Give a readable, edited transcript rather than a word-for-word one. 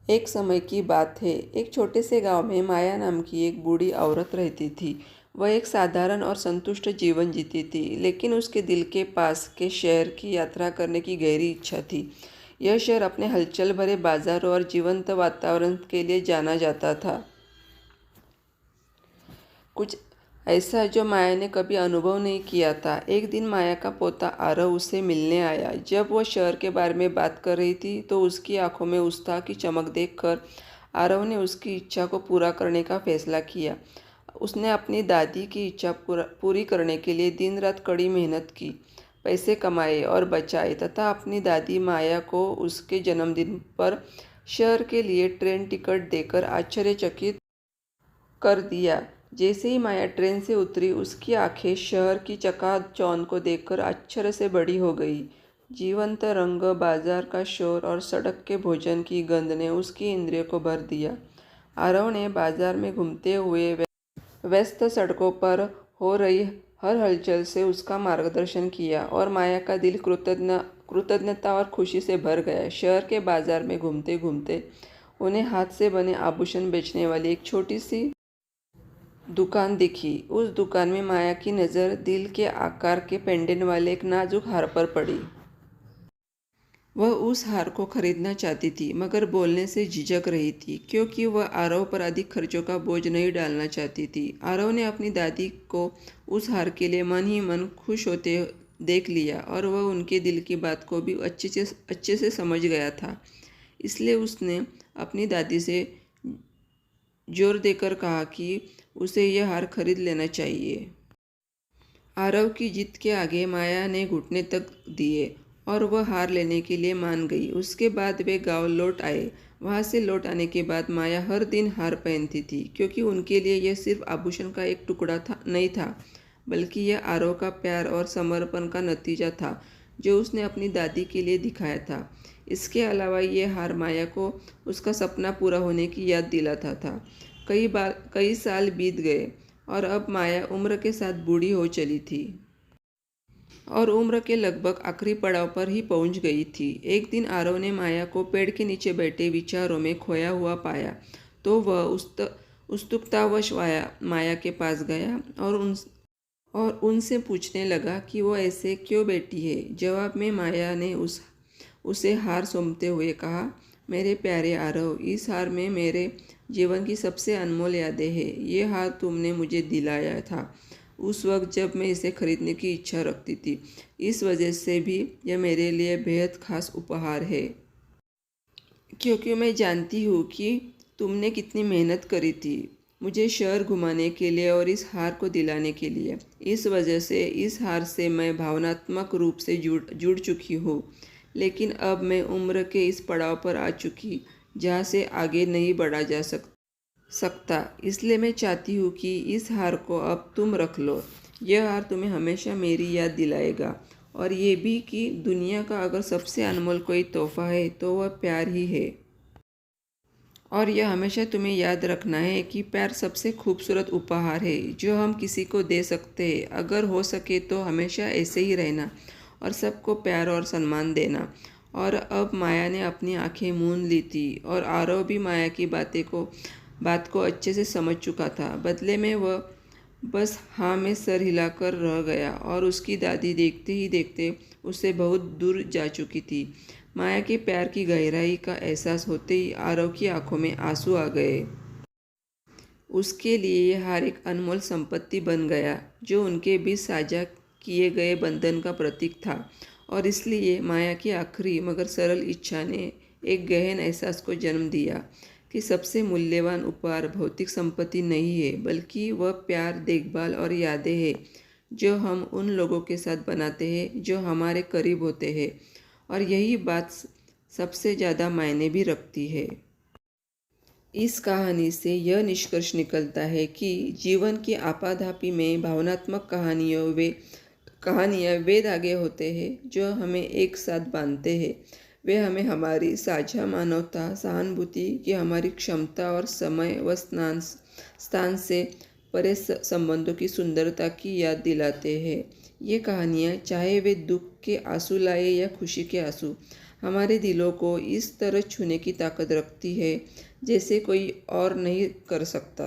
एक समय की बात है। एक छोटे से गांव में माया नाम की एक बूढ़ी औरत रहती थी। वह एक साधारण और संतुष्ट जीवन जीती थी, लेकिन उसके दिल के पास के शहर की यात्रा करने की गहरी इच्छा थी। यह शहर अपने हलचल भरे बाजारों और जीवंत वातावरण के लिए जाना जाता था। कुछ ऐसा जो माया ने कभी अनुभव नहीं किया था। एक दिन माया का पोता आरव उसे मिलने आया। जब वह शहर के बारे में बात कर रही थी तो उसकी आंखों में उत्साह की चमक देखकर आरव ने उसकी इच्छा को पूरा करने का फैसला किया। उसने अपनी दादी की इच्छा पूरी करने के लिए दिन रात कड़ी मेहनत की, पैसे कमाए और बचाए तथा अपनी दादी माया को उसके जन्मदिन पर शहर के लिए ट्रेन टिकट देकर आश्चर्यचकित कर दिया। जैसे ही माया ट्रेन से उतरी, उसकी आंखें शहर की चकाचौंध को देखकर आश्चर्य से बड़ी हो गई। जीवंत रंग, बाजार का शोर और सड़क के भोजन की गंध ने उसकी इंद्रियों को भर दिया। आरव ने बाजार में घूमते हुए व्यस्त सड़कों पर हो रही हर हलचल से उसका मार्गदर्शन किया और माया का दिल कृतज्ञता और खुशी से भर गया। शहर के बाजार में घूमते घूमते उन्हें हाथ से बने आभूषण बेचने वाली एक छोटी सी दुकान दिखी। उस दुकान में माया की नज़र दिल के आकार के पेंडेंट वाले एक नाजुक हार पर पड़ी। वह उस हार को खरीदना चाहती थी, मगर बोलने से झिझक रही थी, क्योंकि वह आरव पर अधिक खर्चों का बोझ नहीं डालना चाहती थी। आरव ने अपनी दादी को उस हार के लिए मन ही मन खुश होते देख लिया और वह उनके दिल की बात को भी अच्छे से समझ गया था। इसलिए उसने अपनी दादी से जोर देकर कहा कि उसे यह हार खरीद लेना चाहिए। आरव की जिद के आगे माया ने घुटने तक दिए और वह हार लेने के लिए मान गई। उसके बाद वे गांव लौट आए। वहां से लौट आने के बाद माया हर दिन हार पहनती थी, क्योंकि उनके लिए यह सिर्फ आभूषण का एक टुकड़ा नहीं था, बल्कि यह आरव का प्यार और समर्पण का नतीजा था जो उसने अपनी दादी के लिए दिखाया था। इसके अलावा यह हार माया को उसका सपना पूरा होने की याद दिलाता था। कई साल बीत गए और अब माया उम्र के साथ बूढ़ी हो चली थी और उम्र के लगभग आखिरी पड़ाव पर ही पहुंच गई थी। एक दिन आरव ने माया को पेड़ के नीचे बैठे विचारों में खोया हुआ पाया, तो वह उत्सुकतावश माया के पास गया और उनसे पूछने लगा कि वो ऐसे क्यों बैठी है। जवाब में माया ने उसे हार सौंपते हुए कहा, मेरे प्यारे आरव, इस हार में मेरे जीवन की सबसे अनमोल यादें हैं। ये हार तुमने मुझे दिलाया था उस वक्त जब मैं इसे खरीदने की इच्छा रखती थी। इस वजह से भी यह मेरे लिए बेहद खास उपहार है, क्योंकि मैं जानती हूँ कि तुमने कितनी मेहनत करी थी मुझे शहर घुमाने के लिए और इस हार को दिलाने के लिए। इस वजह से इस हार से मैं भावनात्मक रूप से जुड़ चुकी हूँ, लेकिन अब मैं उम्र के इस पड़ाव पर आ चुकी जहाँ से आगे नहीं बढ़ा जा सकता। इसलिए मैं चाहती हूँ कि इस हार को अब तुम रख लो। यह हार तुम्हें हमेशा मेरी याद दिलाएगा, और ये भी कि दुनिया का अगर सबसे अनमोल कोई तोहफा है तो वह प्यार ही है। और यह हमेशा तुम्हें याद रखना है कि प्यार सबसे खूबसूरत उपहार है जो हम किसी को दे सकते हैं। अगर हो सके तो हमेशा ऐसे ही रहना और सबको प्यार और सम्मान देना। और अब माया ने अपनी आंखें मूंद ली थी और आरव भी माया की बात को अच्छे से समझ चुका था। बदले में वह बस हाँ में सर हिलाकर रह गया और उसकी दादी देखते ही देखते उससे बहुत दूर जा चुकी थी। माया के प्यार की गहराई का एहसास होते ही आरव की आंखों में आंसू आ गए। उसके लिए यह हार एक अनमोल संपत्ति बन गया जो उनके बीच साझा किए गए बंधन का प्रतीक था। और इसलिए माया की आखिरी मगर सरल इच्छा ने एक गहन एहसास को जन्म दिया कि सबसे मूल्यवान उपहार भौतिक संपत्ति नहीं है, बल्कि वह प्यार, देखभाल और यादें हैं जो हम उन लोगों के साथ बनाते हैं जो हमारे करीब होते हैं। और यही बात सबसे ज़्यादा मायने भी रखती है। इस कहानी से यह निष्कर्ष निकलता है कि जीवन की आपाधापी में भावनात्मक कहानियाँ वे धागे होते हैं जो हमें एक साथ बांधते हैं। वे हमें हमारी साझा मानवता, सहानुभूति की हमारी क्षमता और समय व स्थान से परे संबंधों की सुंदरता की याद दिलाते हैं। ये कहानियाँ, चाहे वे दुख के आंसू लाए या खुशी के आंसू, हमारे दिलों को इस तरह छूने की ताकत रखती है जैसे कोई और नहीं कर सकता।